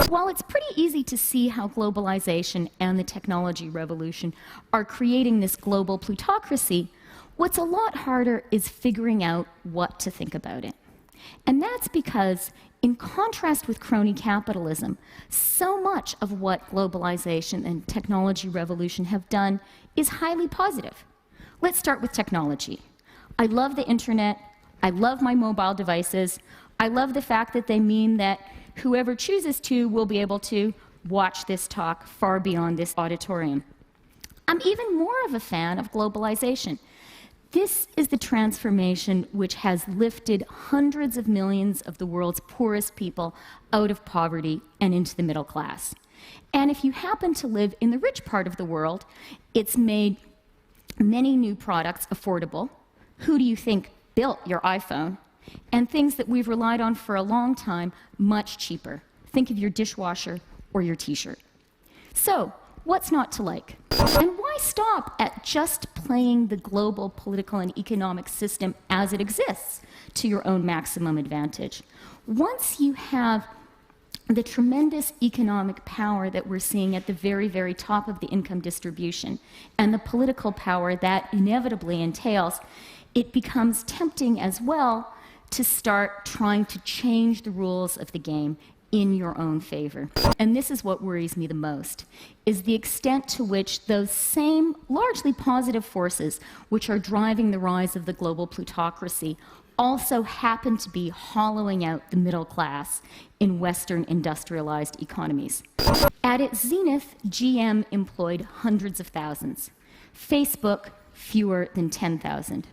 While it's pretty easy to see how globalization and the technology revolution are creating this global plutocracy, what's a lot harder is figuring out what to think about it. And that's because, in contrast with crony capitalism, so much of what globalization and technology revolution have done is highly positive. Let's start with technology. I love the internet. I love my mobile devices. I love the fact that they mean that whoever chooses to will be able to watch this talk far beyond this auditorium. I'm even more of a fan of globalization. This is the transformation which has lifted hundreds of millions of the world's poorest people out of poverty and into the middle class. And if you happen to live in the rich part of the world, it's made many new products affordable. Who do you think built your iPhone? And things that we've relied on for a long time, much cheaper. Think of your dishwasher or your t-shirt. So, what's not to like? And why stop at just playing the global political and economic system as it exists to your own maximum advantage? Once you have the tremendous economic power that we're seeing at the very, very top of the income distribution and the political power that inevitably entails, it becomes tempting as well to start trying to change the rules of the game in your own favor. And this is what worries me the most, is the extent to which those same largely positive forces which are driving the rise of the global plutocracy also happen to be hollowing out the middle class in Western industrialized economies. At its zenith, GM employed hundreds of thousands. Facebook, fewer than 10,000.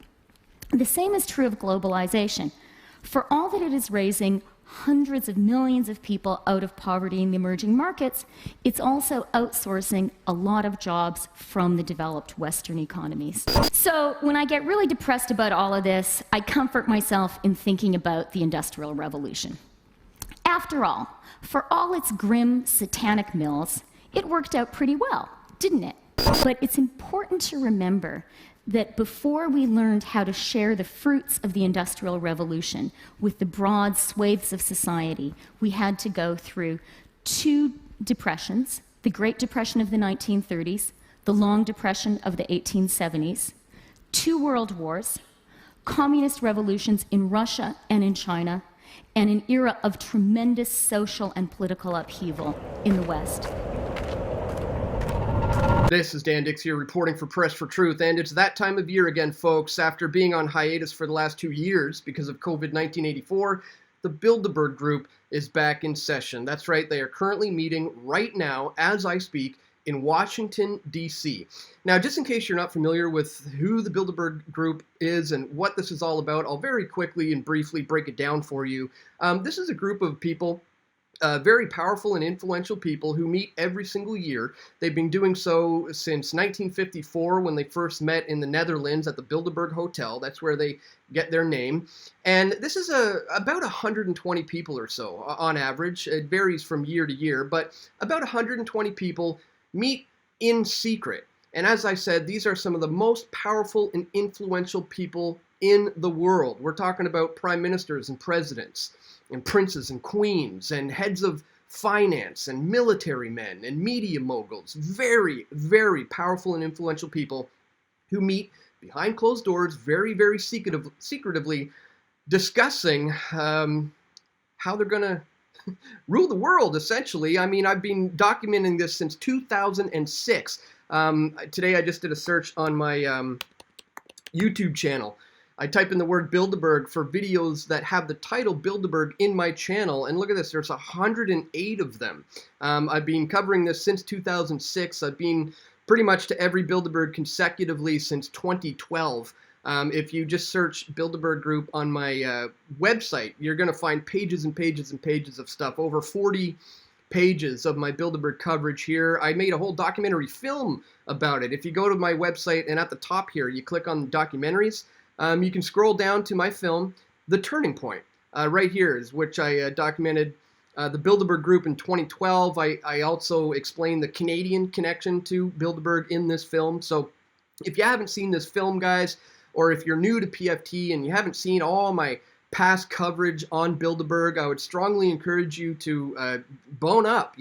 The same is true of globalization. For all that it is raising hundreds of millions of people out of poverty in the emerging markets, it's also outsourcing a lot of jobs from the developed Western economies. So when I get really depressed about all of this, I comfort myself in thinking about the Industrial Revolution. After all, for all its grim, satanic mills, it worked out pretty well, didn't it? But it's important to remember that before we learned how to share the fruits of the Industrial Revolution with the broad swathes of society, we had to go through two depressions, the Great Depression of the 1930s, the Long Depression of the 1870s, two world wars, communist revolutions in Russia and in China, and an era of tremendous social and political upheaval in the West. This is Dan Dix here reporting for Press for Truth, and it's that time of year again, folks. After being on hiatus for the last 2 years because of COVID-1984, the Bilderberg Group is back in session. That's right, they are currently meeting right now, as I speak, in Washington, D.C. Now, just in case you're not familiar with who the Bilderberg Group is and what this is all about, I'll very quickly and briefly break it down for you. This is a group of people, very powerful and influential people who meet every single year. They've been doing so since 1954 when they first met in the Netherlands at the Bilderberg Hotel. That's where they get their name. And this is about 120 people or so on average. It varies from year to year, but about 120 people meet in secret. And as I said, these are some of the most powerful and influential people in the world. We're talking about prime ministers and presidents and princes and queens and heads of finance and military men and media moguls. Very, very powerful and influential people who meet behind closed doors, very, very secretively discussing how they're going to rule the world, essentially. I mean, I've been documenting this since 2006. Today I just did a search on my YouTube channel. I type in the word Bilderberg for videos that have the title Bilderberg in my channel, and look at this, there's 108 of them. I've been covering this since 2006. I've been pretty much to every Bilderberg consecutively since 2012. If you just search Bilderberg Group on my website, you're going to find pages and pages and pages of stuff, over 40 pages of my Bilderberg coverage here. I made a whole documentary film about it. If you go to my website and at the top here, you click on documentaries, you can scroll down to my film, The Turning Point. Right here is which I documented the Bilderberg Group in 2012. I also explained the Canadian connection to Bilderberg in this film. So if you haven't seen this film, guys, or if you're new to PFT and you haven't seen all my past coverage on Bilderberg, I would strongly encourage you to bone up,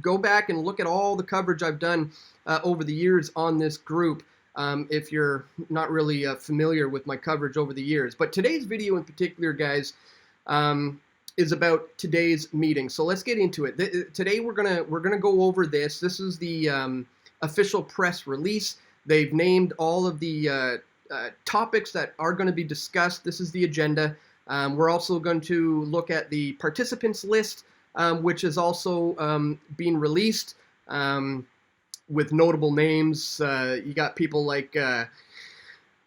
go back and look at all the coverage I've done over the years on this group, if you're not really familiar with my coverage over the years. But today's video in particular, guys, is about today's meeting. So let's get into it. Today we're gonna go over this. This is the official press release. They've named all of the topics that are going to be discussed. This is the agenda. We're also going to look at the participants list, which is also being released with notable names. You got people like the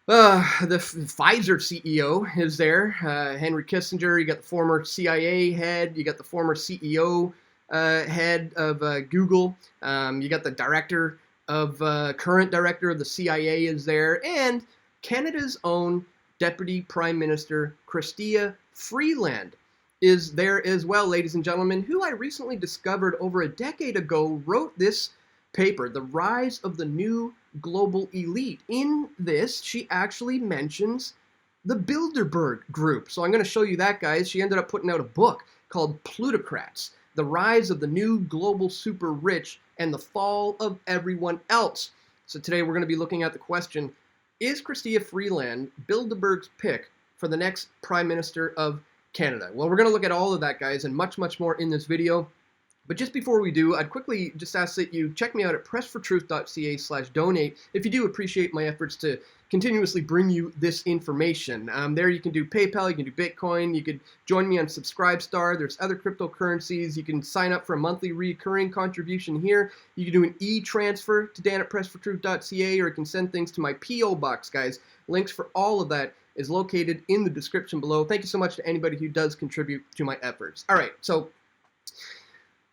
Pfizer CEO is there, Henry Kissinger. You got the former CIA head. You got the former CEO head of Google. You got the current director of the CIA is there, and Canada's own Deputy Prime Minister Chrystia Freeland is there as well, ladies and gentlemen, who I recently discovered over a decade ago wrote this paper, The Rise of the New Global Elite. In this, she actually mentions the Bilderberg Group. So I'm going to show you that, guys. She ended up putting out a book called Plutocrats, The Rise of the New Global Super Rich and the Fall of Everyone Else. So today we're going to be looking at the question, is Chrystia Freeland Bilderberg's pick for the next Prime Minister of Canada? Well, we're going to look at all of that, guys, and much, much more in this video. But just before we do, I'd quickly just ask that you check me out at pressfortruth.ca/donate if you do appreciate my efforts to continuously bring you this information. There you can do PayPal, you can do Bitcoin, you could join me on Subscribestar, there's other cryptocurrencies, you can sign up for a monthly recurring contribution here, you can do an e-transfer to Dan at pressfortruth.ca, or you can send things to my P.O. Box, guys. Links for all of that is located in the description below. Thank you so much to anybody who does contribute to my efforts. All right, so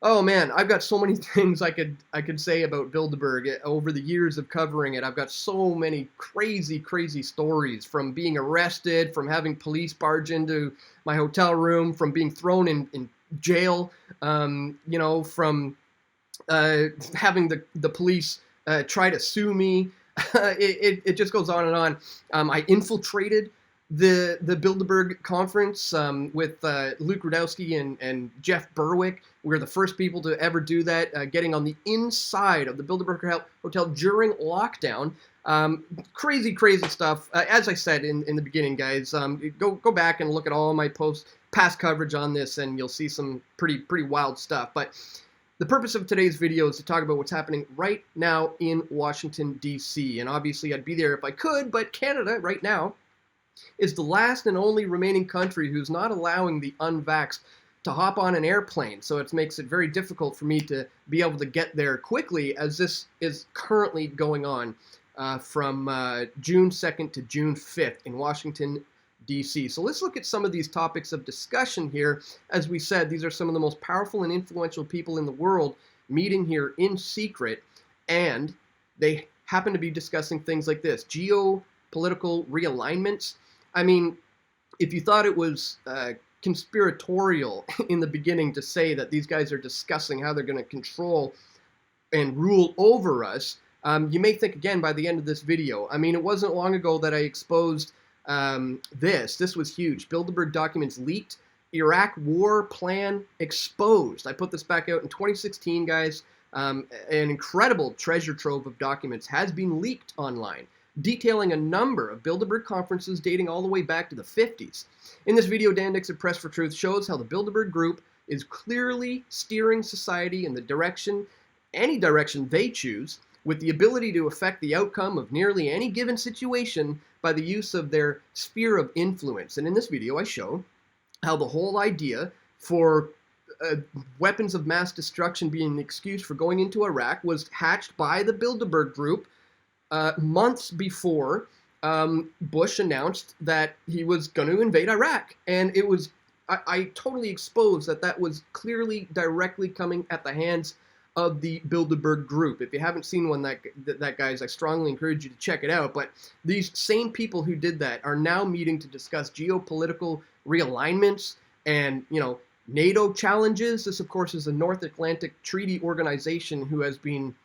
oh man, I've got so many things I could say about Bilderberg over the years of covering it. I've got so many crazy stories, from being arrested, from having police barge into my hotel room, from being thrown in jail, from having the police try to sue me. It just goes on and on. I infiltrated the Bilderberg conference with Luke Rudowski and Jeff Berwick. We were the first people to ever do that, getting on the inside of the Bilderberg Hotel during lockdown. Crazy stuff. As I said in the beginning, guys, go back and look at all my past coverage on this, and you'll see some pretty wild stuff. But the purpose of today's video is to talk about what's happening right now in Washington, D.C. And obviously I'd be there if I could, but Canada right now is the last and only remaining country who's not allowing the unvaxxed to hop on an airplane. So it makes it very difficult for me to be able to get there quickly, as this is currently going on from June 2nd to June 5th in Washington, D.C. So let's look at some of these topics of discussion here. As we said, these are some of the most powerful and influential people in the world meeting here in secret, and they happen to be discussing things like this: geopolitical realignments. I mean, if you thought it was conspiratorial in the beginning to say that these guys are discussing how they're going to control and rule over us, you may think again by the end of this video. I mean, it wasn't long ago that I exposed this. This was huge. Bilderberg documents leaked. Iraq war plan exposed. I put this back out in 2016, guys. An incredible treasure trove of documents has been leaked online, detailing a number of Bilderberg conferences dating all the way back to the 50s. In this video, Dan Dix of Press for Truth shows how the Bilderberg Group is clearly steering society in any direction they choose, with the ability to affect the outcome of nearly any given situation by the use of their sphere of influence. And in this video, I show how the whole idea for weapons of mass destruction being an excuse for going into Iraq was hatched by the Bilderberg Group months before Bush announced that he was going to invade Iraq. And it was, I totally exposed that was clearly directly coming at the hands of the Bilderberg Group. If you haven't seen one that guys, I strongly encourage you to check it out. But these same people who did that are now meeting to discuss geopolitical realignments and, NATO challenges. This, of course, is the North Atlantic Treaty Organization, who has been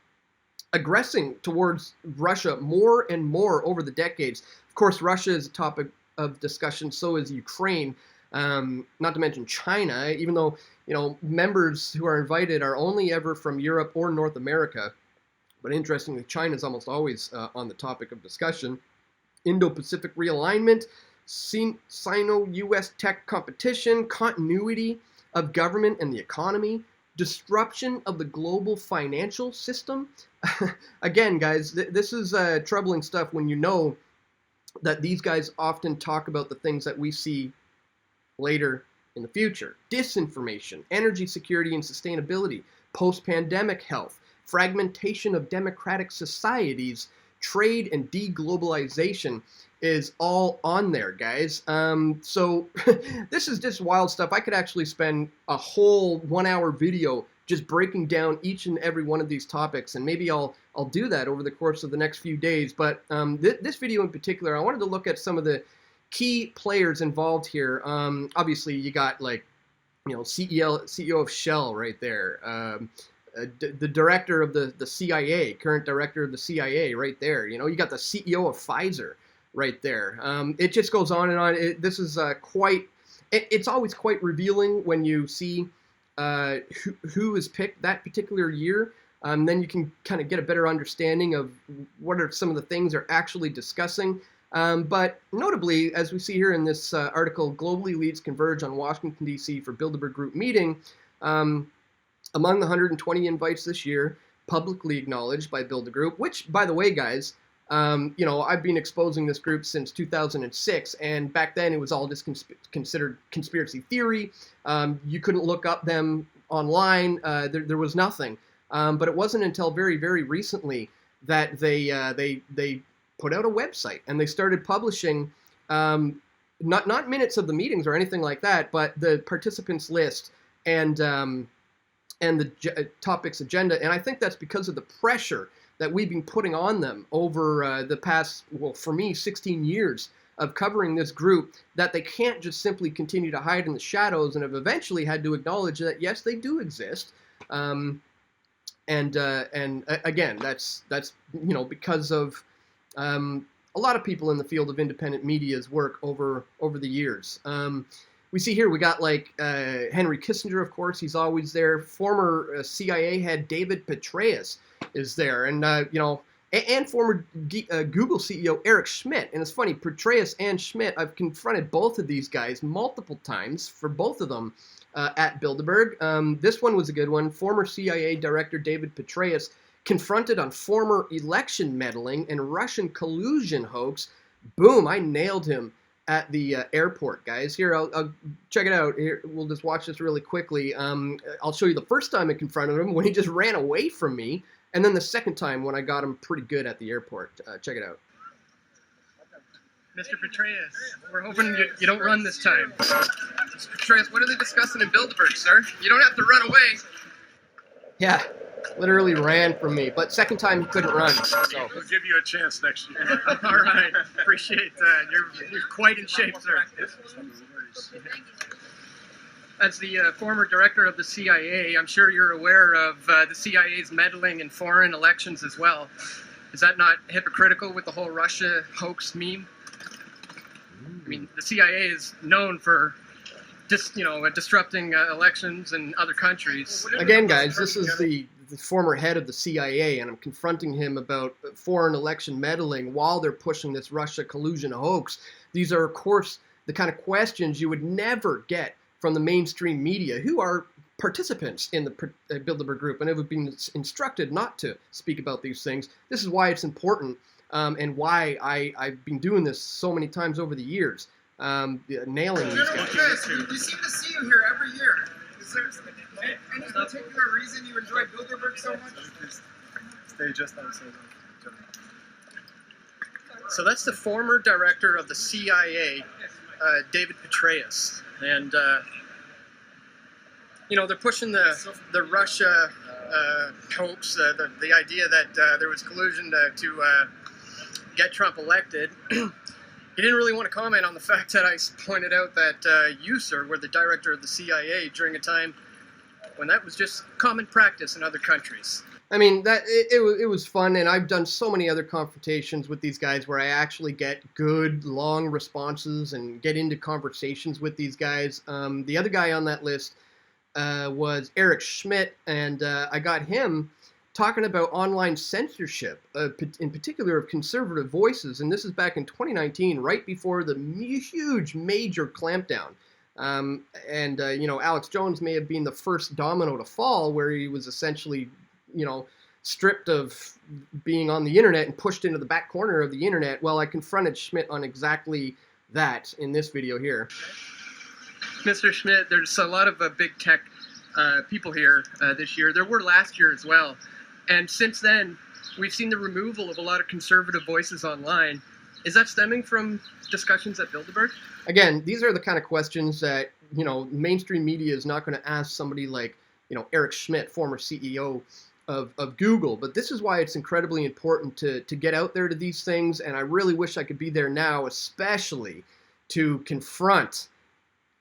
aggressing towards Russia more and more over the decades. Of course, Russia is a topic of discussion. So is Ukraine, not to mention China, even though, members who are invited are only ever from Europe or North America. But interestingly, China is almost always on the topic of discussion. Indo-Pacific realignment, Sino-US tech competition, continuity of government and the economy, disruption of the global financial system. Again, guys, this is troubling stuff when you know that these guys often talk about the things that we see later in the future. Disinformation, energy security and sustainability, post-pandemic health, fragmentation of democratic societies, trade and deglobalization is all on there, guys. So this is just wild stuff. I could actually spend a whole 1-hour video just breaking down each and every one of these topics, and maybe I'll do that over the course of the next few days. But this video in particular, I wanted to look at some of the key players involved here. Obviously, you got CEO of Shell right there. The director of the CIA, current director of the CIA right there. You got the CEO of Pfizer right there. It just goes on and on. This is it's always quite revealing when you see who is picked that particular year. Then you can kind of get a better understanding of what are some of the things they're actually discussing. But notably, as we see here in this article, globally leads converge on Washington, D.C. for Bilderberg Group meeting. Among the 120 invites this year, publicly acknowledged by Bilderberg Group, which, by the way, guys, I've been exposing this group since 2006, and back then it was all just considered conspiracy theory. You couldn't look up them online. There was nothing. But it wasn't until very, very recently that they put out a website and they started publishing not minutes of the meetings or anything like that, but the participants list and the topics agenda. And I think that's because of the pressure that we've been putting on them over the past, well, for me, 16 years of covering this group, that they can't just simply continue to hide in the shadows, and have eventually had to acknowledge that, yes, they do exist. And again, that's because of a lot of people in the field of independent media's work over the years. We see here, we got Henry Kissinger, of course, he's always there. Former CIA head David Petraeus is there, and and former Google CEO Eric Schmidt. And it's funny, Petraeus and Schmidt, I've confronted both of these guys multiple times for both of them at Bilderberg. This one was a good one. Former CIA Director David Petraeus confronted on former election meddling and Russian collusion hoax. Boom, I nailed him at the airport, guys. Here, I'll check it out. Here, we'll just watch this really quickly. I'll show you the first time I confronted him when he just ran away from me, and then the second time when I got him pretty good at the airport. Check it out. Mr. Petraeus, we're hoping you don't run this time. Mr. Petraeus, what are they discussing in Bilderberg, sir? You don't have to run away. Yeah, literally ran from me, but second time he couldn't run. So we'll give you a chance next year. All right, appreciate that. You're quite in shape, sir. As the former director of the CIA, I'm sure you're aware of the CIA's meddling in foreign elections as well. Is that not hypocritical with the whole Russia hoax meme? I mean, the CIA is known for disrupting elections in other countries. Again, guys, this is the former head of the CIA, and I'm confronting him about foreign election meddling while they're pushing this Russia collusion hoax. These are, of course, the kind of questions you would never get from the mainstream media, who are participants in the Bilderberg Group and have been instructed not to speak about these things. This is why it's important, and why I've been doing this so many times over the years, nailing these guys. We seem to see you here every year. Is there any particular reason you enjoy Bilderberg so much? Stay just outside. So that's the former director of the CIA, David Petraeus. And, they're pushing the Russia hoax, the idea that there was collusion to get Trump elected. He didn't really want to comment on the fact that I pointed out that you, sir, were the director of the CIA during a time when that was just common practice in other countries. I mean, it was fun, and I've done so many other confrontations with these guys where I actually get good, long responses and get into conversations with these guys. The other guy on that list was Eric Schmidt, and I got him talking about online censorship, in particular of conservative voices, and this is back in 2019, right before the huge major clampdown. Alex Jones may have been the first domino to fall, where he was essentially, stripped of being on the internet and pushed into the back corner of the internet. Well, I confronted Schmidt on exactly that in this video here. Mr. Schmidt, there's a lot of big tech people here this year. There were last year as well. And since then, we've seen the removal of a lot of conservative voices online. Is that stemming from discussions at Bilderberg? Again, these are the kind of questions that, mainstream media is not going to ask somebody like, Eric Schmidt, former CEO of Google. But this is why it's incredibly important to get out there to these things. And I really wish I could be there now, especially to confront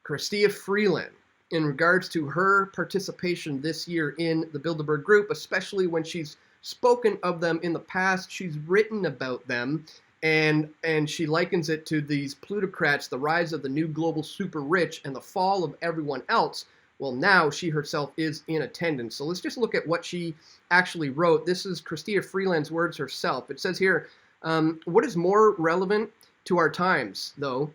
Chrystia Freeland in regards to her participation this year in the Bilderberg Group, especially when she's spoken of them in the past. She's written about them, and she likens it to these plutocrats, the rise of the new global super rich, and the fall of everyone else. Well, now she herself is in attendance. So let's just look at what she actually wrote. This is Chrystia Freeland's words herself. It says here, what is more relevant to our times, though,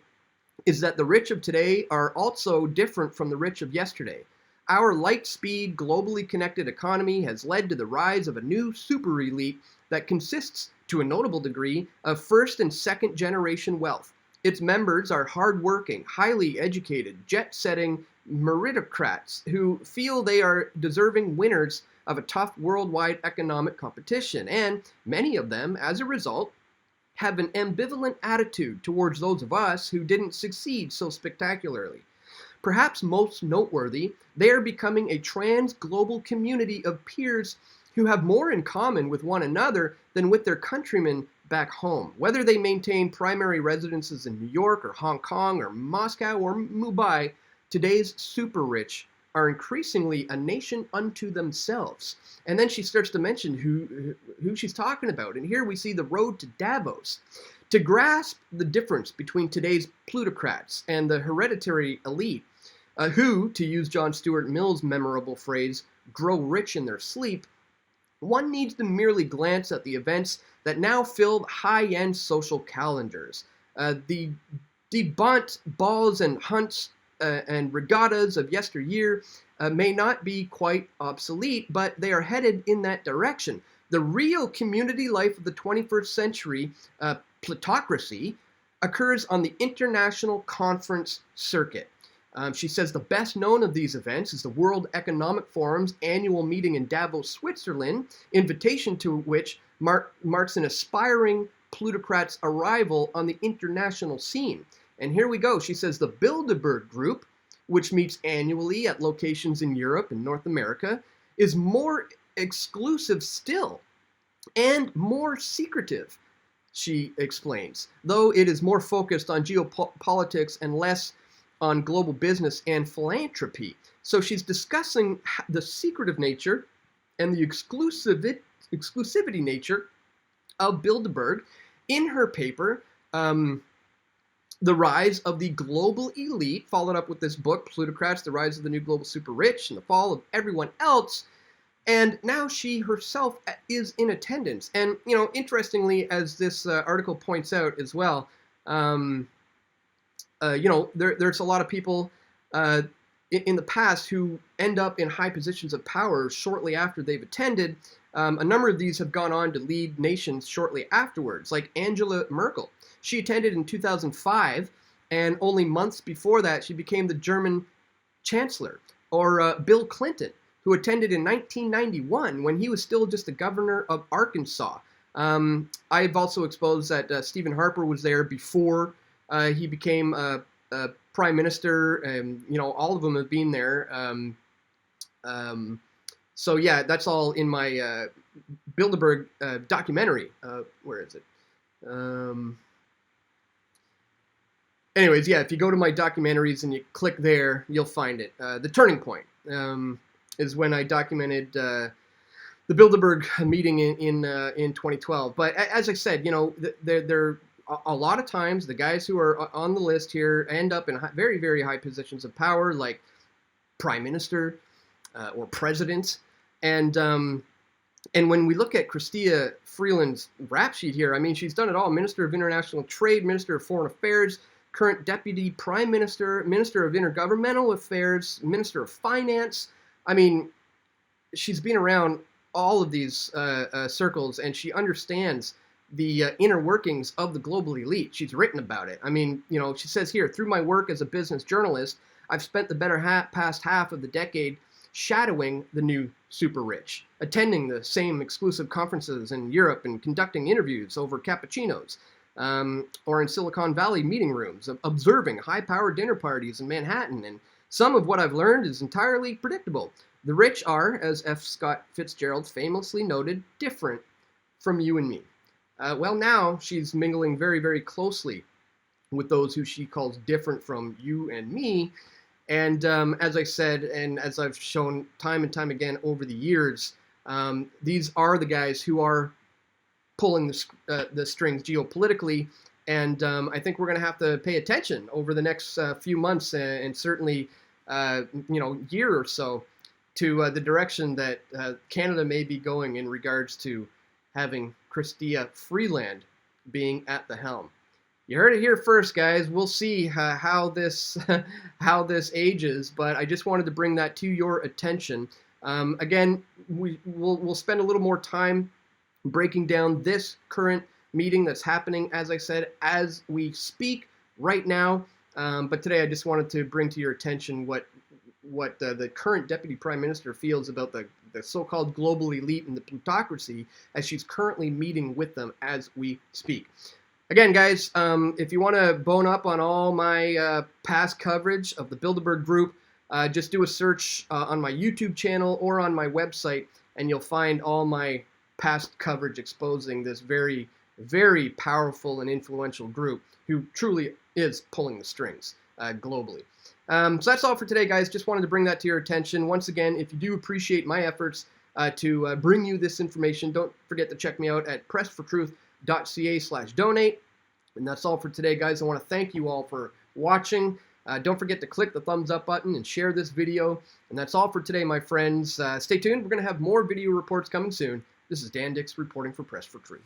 is that the rich of today are also different from the rich of yesterday. Our light-speed, globally connected economy has led to the rise of a new super elite that consists, to a notable degree, of first and second generation wealth. Its members are hardworking, highly educated, jet-setting meritocrats who feel they are deserving winners of a tough worldwide economic competition, and many of them, as a result, have an ambivalent attitude towards those of us who didn't succeed so spectacularly. Perhaps most noteworthy, they are becoming a trans-global community of peers who have more in common with one another than with their countrymen back home. Whether they maintain primary residences in New York or Hong Kong or Moscow or Mumbai, today's super rich are increasingly a nation unto themselves. And then she starts to mention who she's talking about. And here we see the road to Davos. To grasp the difference between today's plutocrats and the hereditary elite, who, to use John Stuart Mill's memorable phrase, grow rich in their sleep, one needs to merely glance at the events that now fill high-end social calendars. The debunked balls and hunts and regattas of yesteryear may not be quite obsolete, but they are headed in that direction. The real community life of the 21st century, plutocracy, occurs on the international conference circuit. She says the best known of these events is the World Economic Forum's annual meeting in Davos, Switzerland, invitation to which marks an aspiring plutocrat's arrival on the international scene. And here we go. She says the Bilderberg Group, which meets annually at locations in Europe and North America, is more exclusive still and more secretive, she explains, though it is more focused on geopolitics and less on global business and philanthropy. So she's discussing the secretive nature and the exclusivity nature of Bilderberg in her paper, The Rise of the Global Elite, followed up with this book, Plutocrats, The Rise of the New Global Super Rich, and the Fall of Everyone Else. And now she herself is in attendance. And, interestingly, as this article points out as well, there's a lot of people in the past who end up in high positions of power shortly after they've attended. A number of these have gone on to lead nations shortly afterwards, like Angela Merkel. She attended in 2005, and only months before that, she became the German chancellor. Or Bill Clinton, who attended in 1991 when he was still just the governor of Arkansas. I've also exposed that Stephen Harper was there before he became prime minister, and all of them have been there. So yeah, that's all in my Bilderberg documentary. Where is it? Anyways, yeah, if you go to my documentaries and you click there, you'll find it. The Turning Point is when I documented the Bilderberg meeting in 2012. But as I said, there a lot of times the guys who are on the list here end up in very, very high positions of power, like prime minister or president. And when we look at Chrystia Freeland's rap sheet here, I mean, she's done it all: Minister of International Trade, Minister of Foreign Affairs, current Deputy Prime Minister, Minister of Intergovernmental Affairs, Minister of Finance. I mean, she's been around all of these circles, and she understands the inner workings of the global elite. She's written about it. I mean, she says here, through my work as a business journalist, I've spent the better past half of the decade shadowing the new super rich, attending the same exclusive conferences in Europe and conducting interviews over cappuccinos, or in Silicon Valley meeting rooms, observing high-powered dinner parties in Manhattan. And some of what I've learned is entirely predictable. The rich are, as F. Scott Fitzgerald famously noted, different from you and me. Well, now she's mingling very, very closely with those who she calls different from you and me. And as I said, and as I've shown time and time again over the years, these are the guys who are pulling the strings geopolitically. And I think we're going to have to pay attention over the next few months and certainly, year or so to the direction that Canada may be going in regards to having Chrystia Freeland being at the helm. You heard it here first, guys. We'll see how this ages, but I just wanted to bring that to your attention. Again, we'll spend a little more time breaking down this current meeting that's happening, as I said, as we speak right now. But today, I just wanted to bring to your attention what the current Deputy Prime Minister feels about the so-called global elite and the plutocracy as she's currently meeting with them as we speak. Again, guys, if you want to bone up on all my past coverage of the Bilderberg Group, just do a search on my YouTube channel or on my website, and you'll find all my past coverage exposing this very, very powerful and influential group who truly is pulling the strings globally. So that's all for today, guys. Just wanted to bring that to your attention. Once again, if you do appreciate my efforts to bring you this information, don't forget to check me out at pressfortruth.ca/donate. And that's all for today, guys. I want to thank you all for watching. Don't forget to click the thumbs up button and share this video. And that's all for today, my friends. Stay tuned. We're going to have more video reports coming soon. This is Dan Dix reporting for Press for Truth.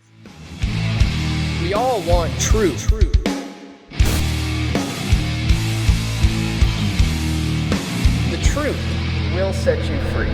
We all want truth. The truth will set you free.